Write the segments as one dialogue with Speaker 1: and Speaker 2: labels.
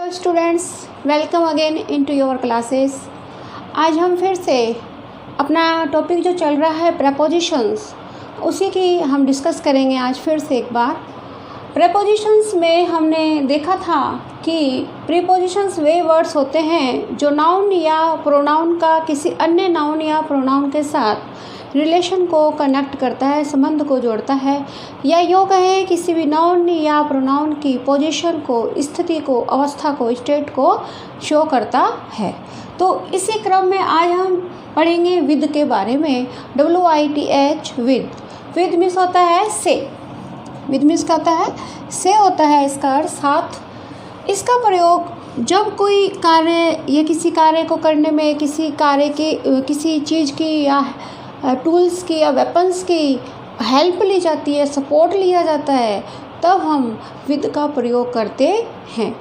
Speaker 1: Hello students, welcome again into your classes. आज हम फिर से अपना टॉपिक जो चल रहा है प्रेपोजिशंस, उसी की हम डिस्कस करेंगे आज फिर से एक बार। प्रेपोजिशंस में हमने देखा था कि प्रीपोजिशंस वे वर्ड्स होते हैं जो नाउन या प्रोनाउन का किसी अन्य नाउन या प्रोनाउन के साथ रिलेशन को कनेक्ट करता है, संबंध को जोड़ता है, या यूँ कहें किसी भी नाउन या प्रोनाउन की पोजीशन को, स्थिति को, अवस्था को, स्टेट को शो करता है। तो इसी क्रम में आज हम पढ़ेंगे विद के बारे में। WITH, with. विद मीन्स होता है से। विद मीन्स क्या होता है? से होता है इसका अर्थ साथ। इसका प्रयोग जब कोई कार्य या किसी कार्य को करने में किसी कार्य की, किसी चीज़ की या टूल्स की या वेपन्स की हेल्प ली जाती है, सपोर्ट लिया जाता है, तब हम विद का प्रयोग करते हैं।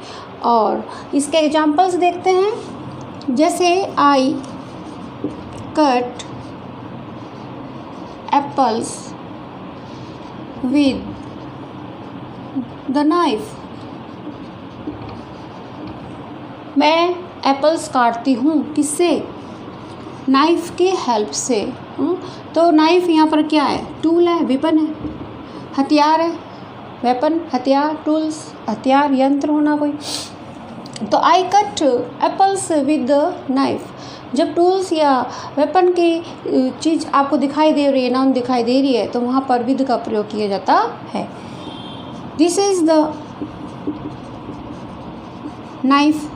Speaker 1: और इसके एग्जांपल्स देखते हैं, जैसे I cut apples with the knife. मैं एप्पल्स काटती हूँ, किससे? नाइफ की हेल्प से। तो नाइफ यहाँ पर क्या है? टूल है, वेपन है, हथियार है। वेपन, हथियार, टूल्स, हथियार, यंत्र होना कोई। तो I cut apples with the knife. जब टूल्स या वेपन की चीज़ आपको दिखाई दे रही है, नाउन दिखाई दे रही है, तो वहाँ पर विद का प्रयोग किया जाता है। This is the knife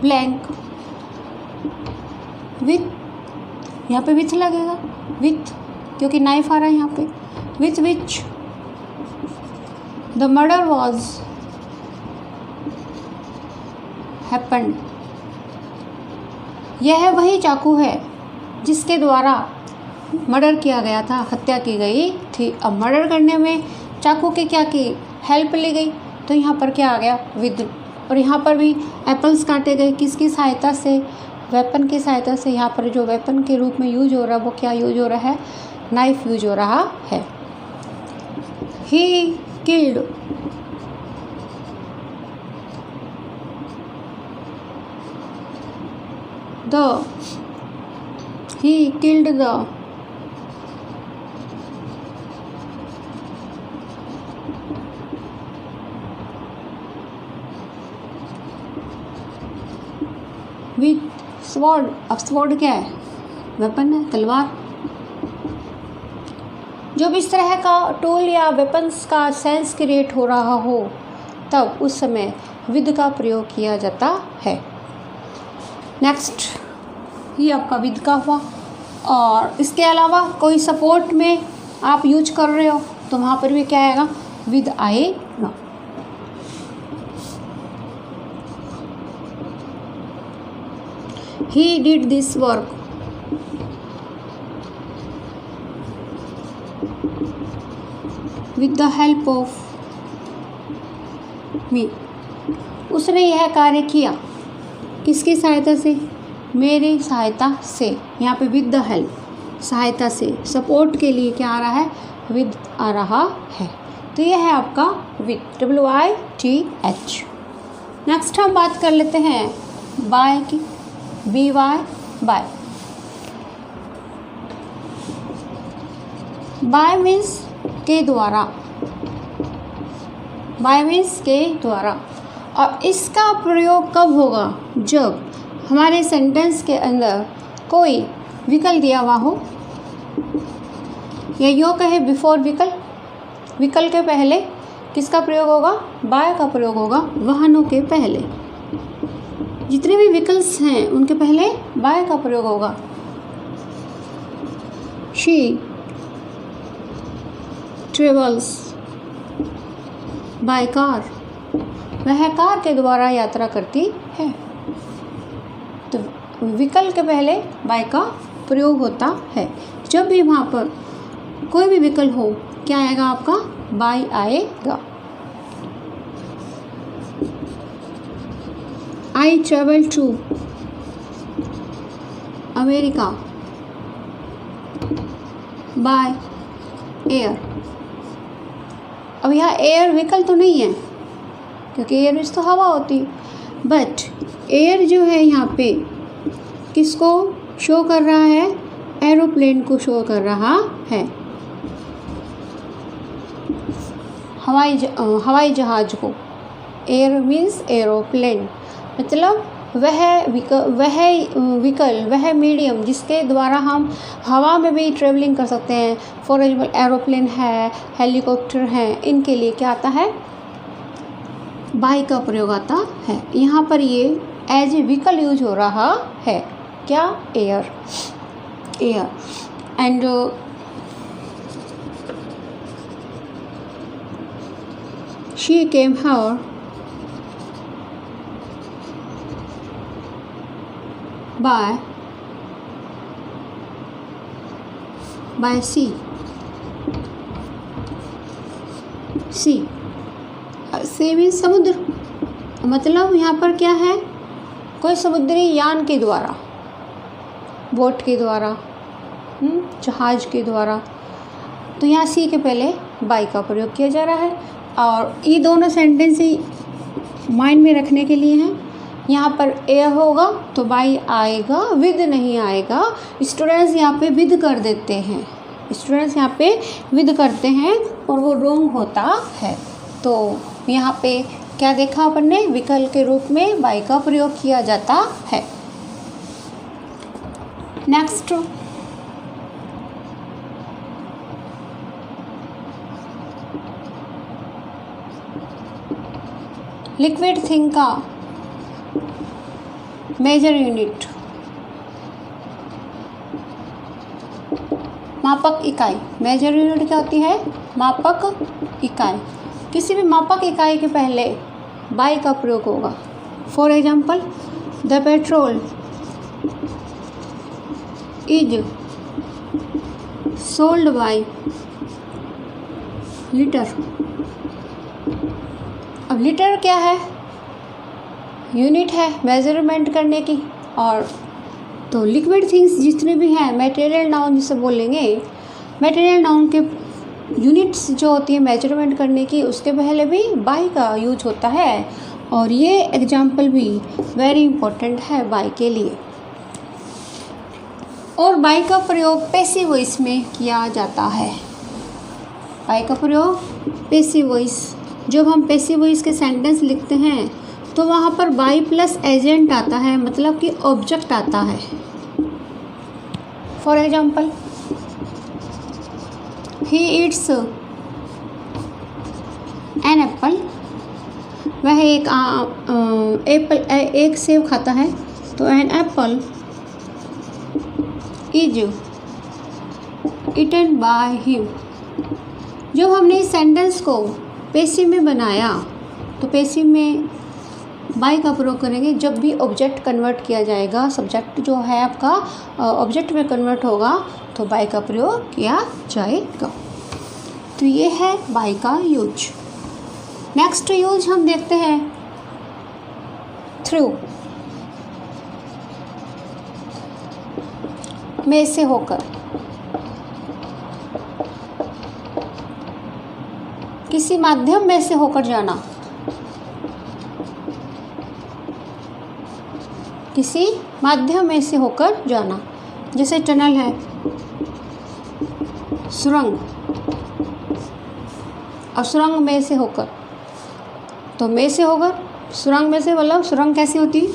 Speaker 1: blank with, यहाँ पे विथ लगेगा, विथ, क्योंकि नाइफ आ रहा है यहाँ पे। With which the murder was happened. यह वही चाकू है जिसके द्वारा मर्डर किया गया था, हत्या की गई थी। अब मर्डर करने में चाकू की क्या की? हेल्प ली गई, तो यहाँ पर क्या आ गया? विद। और यहाँ पर भी एप्पल्स काटे गए, किसकी सहायता से? वेपन की सहायता से। यहाँ पर जो वेपन के रूप में यूज हो रहा है वो क्या यूज हो रहा है? नाइफ यूज हो रहा है। He killed the with sword. अब स्वॉर्ड क्या है? वेपन है, तलवार। जब इस तरह का टूल या वेपन्स का सेंस क्रिएट हो रहा हो, तब उस समय विद का प्रयोग किया जाता है। नेक्स्ट, ये आपका विद का हुआ। और इसके अलावा कोई सपोर्ट में आप यूज कर रहे हो, तो वहाँ पर भी क्या आएगा? विद आएगा। He did this work with the help of me. उसने यह कार्य किया, किसकी सहायता से? मेरी सहायता से। यहाँ पे विद द हेल्प, सहायता से, सपोर्ट के लिए क्या आ रहा है? विद आ रहा है। तो यह है आपका विद, WITH। नेक्स्ट हम बात कर लेते हैं बाय की। BY, bye. बाय मीन्स के द्वारा। बाय मीन्स के द्वारा। और इसका प्रयोग कब होगा? जब हमारे सेंटेंस के अंदर कोई विकल्प दिया हुआ हो, या यूँ कहे बिफोर विकल्प। विकल्प के पहले किसका प्रयोग होगा? बाय का प्रयोग होगा। वाहनों के पहले, जितने भी व्हीकल्स हैं उनके पहले बाय का प्रयोग होगा। She travels by car. वह कार के द्वारा यात्रा करती है। तो विकल्प के पहले बाय का प्रयोग होता है। जब भी वहाँ पर कोई भी विकल्प हो, क्या आएगा आपका? बाय आएगा। I travel to America by air। अब यहाँ एयर व्हीकल तो नहीं है, क्योंकि एयर मीन्स तो हवा होती, बट एयर जो है यहाँ पे किसको शो कर रहा है? एरोप्लेन को शो कर रहा है, हवाई जहाज को। एयर मीन्स एरोप्लेन, मतलब वह मीडियम जिसके द्वारा हम हवा में भी ट्रेवलिंग कर सकते हैं। फॉर एग्जाम्पल एरोप्लेन है, हेलीकॉप्टर है, इनके लिए क्या आता है? बाई का प्रयोग आता है। यहाँ पर ये एज ए व्हीकल यूज हो रहा है, क्या? Air. And she came here by sea means समुद्र, मतलब यहाँ पर क्या है? कोई समुद्री यान के द्वारा, बोट के द्वारा, जहाज के द्वारा। तो यहाँ सी के पहले बाई का प्रयोग किया जा रहा है, और ये दोनों सेंटेंस ही माइंड में रखने के लिए हैं। यहाँ पर एयर होगा तो बाई आएगा, विद नहीं आएगा। स्टूडेंट्स यहाँ पे विद कर देते हैं, स्टूडेंट्स यहाँ पे विद करते हैं और वो रॉन्ग होता है। तो यहाँ पे क्या देखा अपन ने? विकल्प के रूप में बाई का प्रयोग किया जाता है। नेक्स्ट, लिक्विड थिंग का मेजर यूनिट, मापक इकाई। मेजर यूनिट क्या होती है? मापक इकाई। किसी भी मापक इकाई के पहले बाई का प्रयोग होगा। For example, the petrol is sold by litre. अब लीटर क्या है? यूनिट है मेजरमेंट करने की। और तो लिक्विड थिंग्स जितने भी हैं, मटेरियल नाउन जिसे बोलेंगे, मटेरियल नाउन के यूनिट्स जो होती है मेजरमेंट करने की, उसके पहले भी बाई का यूज होता है। और ये एग्जाम्पल भी वेरी इंपॉर्टेंट है बाई के लिए। और बाई का प्रयोग पैसिव वॉइस में किया जाता है। बाई का प्रयोग पैसिव वॉइस, जब हम पैसिव वॉइस के सेंटेंस लिखते हैं तो वहाँ पर बाई प्लस एजेंट आता है, मतलब कि ऑब्जेक्ट आता है। For example, he eats an apple. वह एक सेब खाता है। तो an apple is eaten by him. जब हमने इस सेंटेंस को पैसिव में बनाया तो पैसिव में बाई का प्रयोग करेंगे जब भी ऑब्जेक्ट कन्वर्ट किया जाएगा। सब्जेक्ट जो है आपका ऑब्जेक्ट में कन्वर्ट होगा तो बाई का प्रयोग किया जाएगा। तो ये है बाई का यूज। नेक्स्ट यूज हम देखते हैं थ्रू, में से होकर। किसी माध्यम में से होकर जाना, किसी माध्यम में से होकर जाना। जैसे टनल है, सुरंग, और सुरंग में से होकर। तो में से होकर, सुरंग में से, मतलब सुरंग कैसी होती?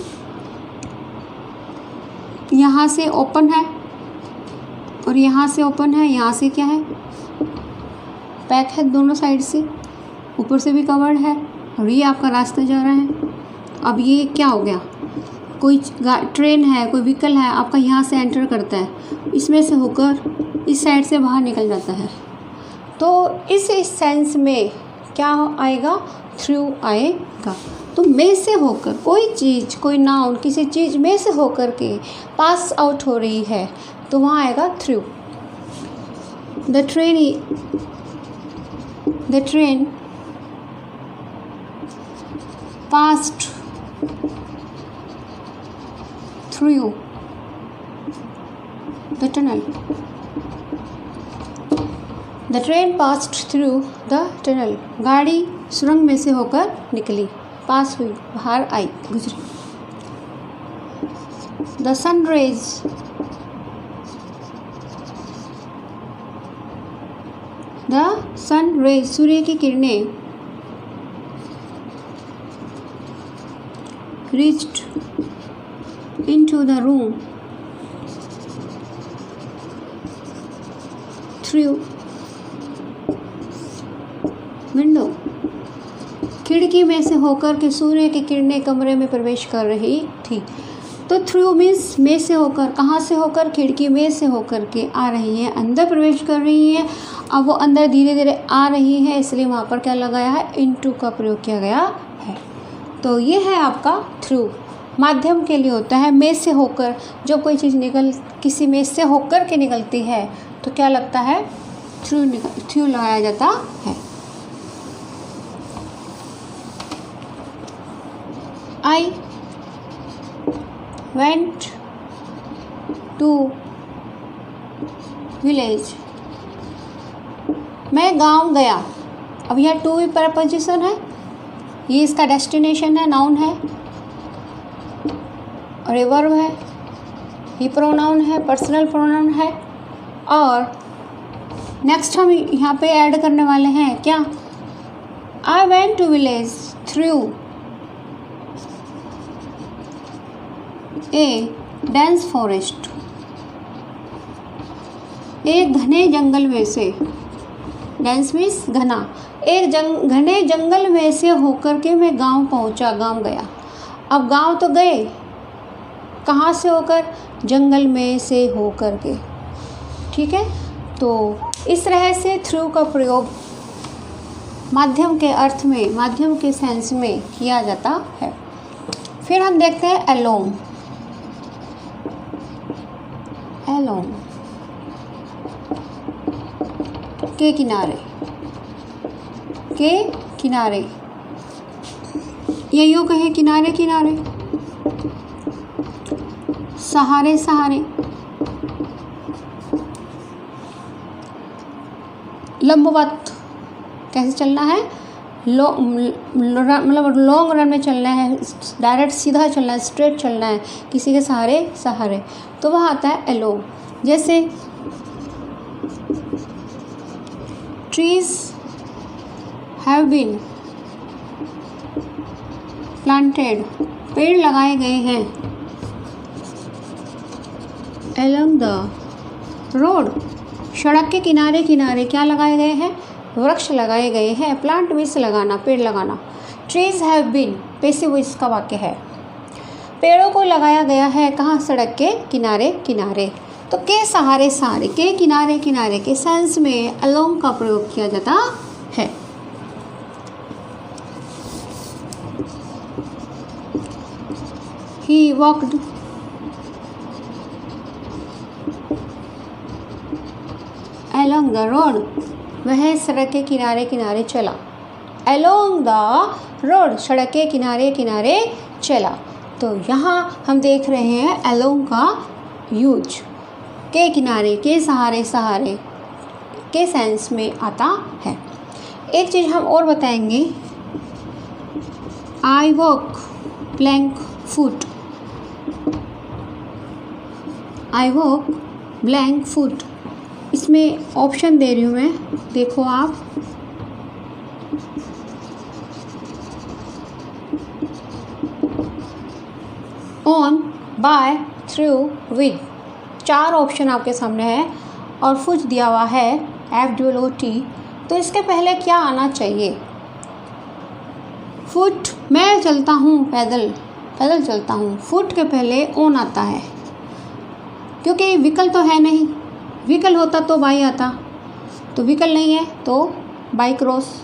Speaker 1: यहाँ से ओपन है और यहाँ से ओपन है। यहाँ से क्या है? पैक है दोनों साइड से, ऊपर से भी कवर्ड है, और ये आपका रास्ता जा रहा है। अब ये क्या हो गया? कोई ट्रेन है, कोई व्हीकल है, आपका यहाँ से एंटर करता है, इसमें से होकर इस साइड से बाहर निकल जाता है। तो इस सेंस में क्या आएगा? थ्रू आएगा। तो में से होकर कोई चीज़, कोई नाउन किसी चीज़ में से होकर के पास आउट हो रही है तो वहाँ आएगा through. The train passed through the tunnel. The train passed through the tunnel. गाड़ी सुरंग में से होकर निकली। पास हुई, बाहर आई, गुजरी। The sun rays, the sun rays, सूर्य की किरणें, reached into the room through window, खिड़की में से होकर के सूर्य की किरणें कमरे में प्रवेश कर रही थी। तो थ्रू मीन्स में से होकर, कहाँ से होकर, खिड़की में से होकर के आ रही है, अंदर प्रवेश कर रही है। अब वो अंदर धीरे धीरे आ रही है, इसलिए वहाँ पर क्या लगाया है, इनटू का प्रयोग किया गया है। तो ये है आपका थ्रू, माध्यम के लिए होता है। में से होकर, जब कोई चीज़ किसी में से होकर के निकलती है तो क्या लगता है, थ्रू लगाया जाता है। I went to village, मैं गांव गया। अब यह टू भी प्रपोजिशन है, ये इसका डेस्टिनेशन है, नाउन है, और ये वर्ब है, ये प्रोनाउन है, पर्सनल प्रोनाउन है। और नेक्स्ट हम यहाँ पे ऐड करने वाले हैं क्या, I went to village through A dense forest, एक घने जंगल में से, डेंस मीन्स घना, एक घने जंगल में से होकर के मैं गांव पहुंचा, गांव गया। अब गांव तो गए, कहाँ से होकर, जंगल में से होकर के, ठीक है। तो इस तरह से थ्रू का प्रयोग माध्यम के अर्थ में, माध्यम के सेंस में किया जाता है। फिर हम देखते हैं अलोंग, अलोंग के किनारे, के किनारे, ये यूँ कहे किनारे किनारे, सहारे सहारे, लंबवत, कैसे चलना है, मतलब लॉन्ग रन में चलना है, डायरेक्ट सीधा चलना है, स्ट्रेट चलना है, किसी के सहारे सहारे, तो वह आता है अलोंग। जैसे ट्रीज हैव बीन प्लांटेड, पेड़ लगाए गए हैं, अलोंग द रोड, सड़क के किनारे किनारे क्या लगाए गए हैं, वृक्ष लगाए गए हैं। प्लांट मीन्स लगाना, पेड़ लगाना। Trees have been passive voice का वाक्य है, पेड़ों को लगाया गया है, कहाँ, सड़क के किनारे किनारे। तो के सहारे सहारे, के किनारे किनारे के सेंस में अलोंग का प्रयोग किया जाता है। ही वॉक्ड along the road, वह सड़क के किनारे किनारे चला। along the road, सड़क के किनारे किनारे चला। तो यहाँ हम देख रहे हैं along का यूज, के किनारे, के सहारे सहारे के सेंस में आता है। एक चीज़ हम और बताएंगे, I walk blank foot, I walk blank foot, इसमें ऑप्शन दे रही हूँ मैं, देखो आप, on, by, through, with, 4 option आपके सामने है और फुट दिया हुआ है FOOT। तो इसके पहले क्या आना चाहिए, फुट, मैं चलता हूँ पैदल, पैदल चलता हूँ, फुट के पहले ऑन आता है, क्योंकि व्हीकल तो है नहीं, व्हीकल होता तो बाई आता, तो व्हीकल नहीं है तो बाई क्रॉस,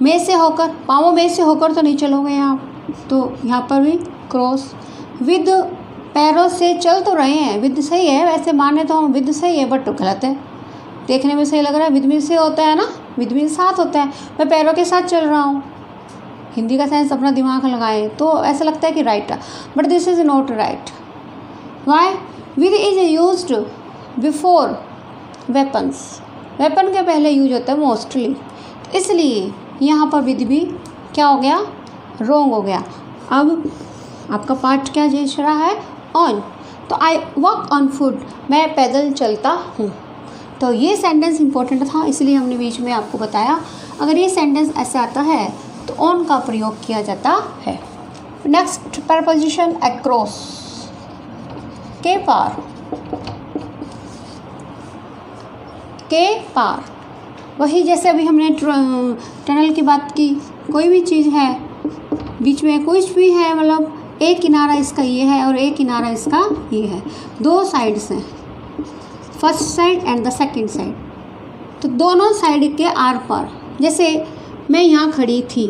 Speaker 1: में से होकर, पाँवों में से होकर तो नहीं चलोगे आप, तो यहाँ पर भी क्रॉस, विद, पैरों से चल तो रहे हैं, विद सही है, वैसे माने तो हम विद सही है बट गलत है, देखने में सही लग रहा है, विद में से होता है ना, विद में साथ होता है, मैं पैरों के साथ चल रहा हूँ, हिंदी का सेंस अपना दिमाग लगाएं तो ऐसा लगता है कि right, but this is not right. Why, with is used before weapons, weapon के पहले यूज होता है मोस्टली, इसलिए यहाँ पर विद भी क्या हो गया, रॉन्ग हो गया। अब आपका पार्ट क्या देख रहा है? ऑन। तो आई वॉक ऑन फुट, मैं पैदल चलता हूँ। तो ये सेंटेंस इम्पोर्टेंट था, इसलिए हमने बीच में आपको बताया। अगर ये सेंटेंस ऐसा आता है तो ऑन का प्रयोग किया जाता है। नेक्स्ट प्रपोजिशन अक्रॉस, के पार, के पार। वही जैसे अभी हमने टनल की बात की, कोई भी चीज़ है बीच में कुछ भी है, मतलब एक किनारा इसका ये है और एक किनारा इसका ये है, दो साइड्स हैं, first side and the second side. तो दोनों साइड के आर पार, जैसे मैं यहाँ खड़ी थी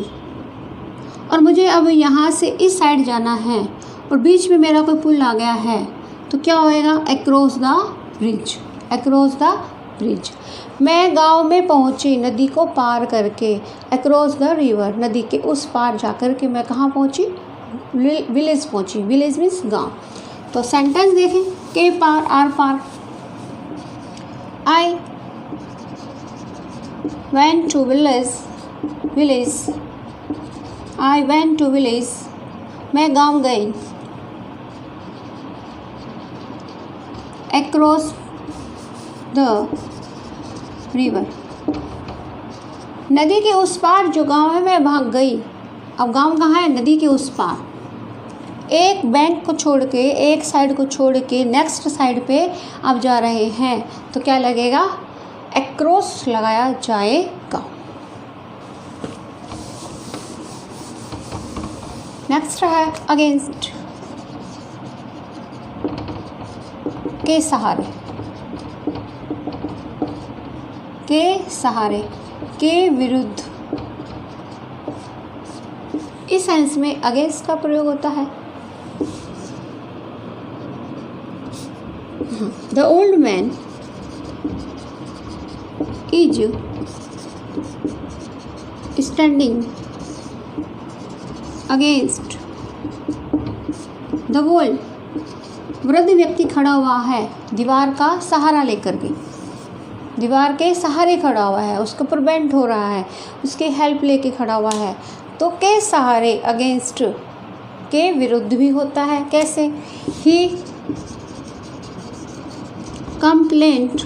Speaker 1: और मुझे अब यहाँ से इस साइड जाना है और बीच में मेरा कोई पुल आ गया है, तो क्या होएगा? Across the bridge, across the bridge. मैं गांव में पहुंची नदी को पार करके, अक्रॉस द रिवर, नदी के उस पार जाकर के मैं कहाँ पहुंची? विलेज पहुंची। विलेज मीन्स गांव। तो सेंटेंस देखें, के पार, आर पार। I went to village, village, I went to village, मैं गांव गई। अक्रॉस द रिवर, नदी के उस पार जो गांव है मैं भाग गई। अब गांव कहाँ है? नदी के उस पार। एक बैंक को छोड़ के, एक साइड को छोड़ के नेक्स्ट साइड पे आप जा रहे हैं, तो क्या लगेगा? अक्रॉस लगाया जाएगा। नेक्स्ट है अगेंस्ट, के सहारे, के सहारे, के विरुद्ध। इस सेंस में अगेंस्ट का प्रयोग होता है। The old man is standing against the wall, वृद्ध व्यक्ति खड़ा हुआ है दीवार का सहारा लेकर के, दीवार के सहारे खड़ा हुआ है, उसके ऊपर बेंट हो रहा है, उसकी हेल्प लेके खड़ा हुआ है। तो के सहारे अगेंस्ट के विरुद्ध भी होता है। कैसे? ही कंप्लेंट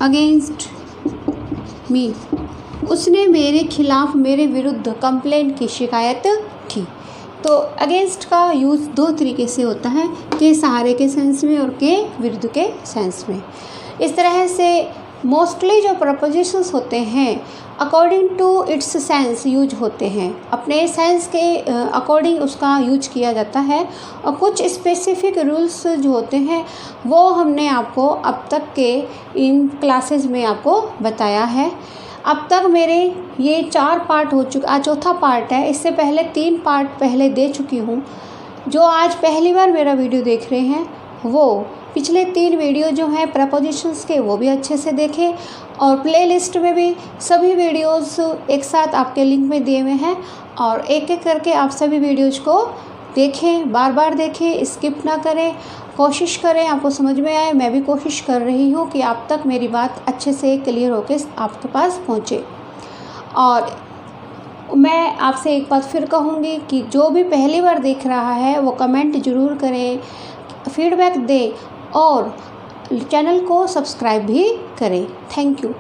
Speaker 1: अगेंस्ट मी, उसने मेरे खिलाफ, मेरे विरुद्ध कंप्लेंट की, शिकायत की। तो अगेंस्ट का यूज़ दो तरीके से होता है, के सहारे के सेंस में और के विरुद्ध के सेंस में। इस तरह से मोस्टली जो प्रपोजिशंस होते हैं according to its sense use होते हैं, अपने सेंस के अकॉर्डिंग उसका यूज किया जाता है। और कुछ स्पेसिफिक रूल्स जो होते हैं वो हमने आपको अब तक के इन क्लासेस में आपको बताया है। अब तक मेरे ये 4 पार्ट हो चुके, आज चौथा पार्ट है। इससे पहले 3 पार्ट पहले दे चुकी हूँ। जो आज पहली बार मेरा वीडियो देख रहे हैं वो पिछले 3 वीडियो जो हैं प्रपोजिशंस के वो भी अच्छे से देखें, और प्लेलिस्ट में भी सभी वीडियोस एक साथ आपके लिंक में दिए हुए हैं, और एक एक करके आप सभी वीडियोज़ को देखें, बार बार देखें, स्किप ना करें, कोशिश करें आपको समझ में आए। मैं भी कोशिश कर रही हूँ कि आप तक मेरी बात अच्छे से क्लियर होकर आपके पास पहुँचे। और मैं आपसे एक बात फिर कहूँगी कि जो भी पहली बार देख रहा है वो कमेंट ज़रूर करें, फीडबैक दें और चैनल को सब्सक्राइब भी करें। Thank you.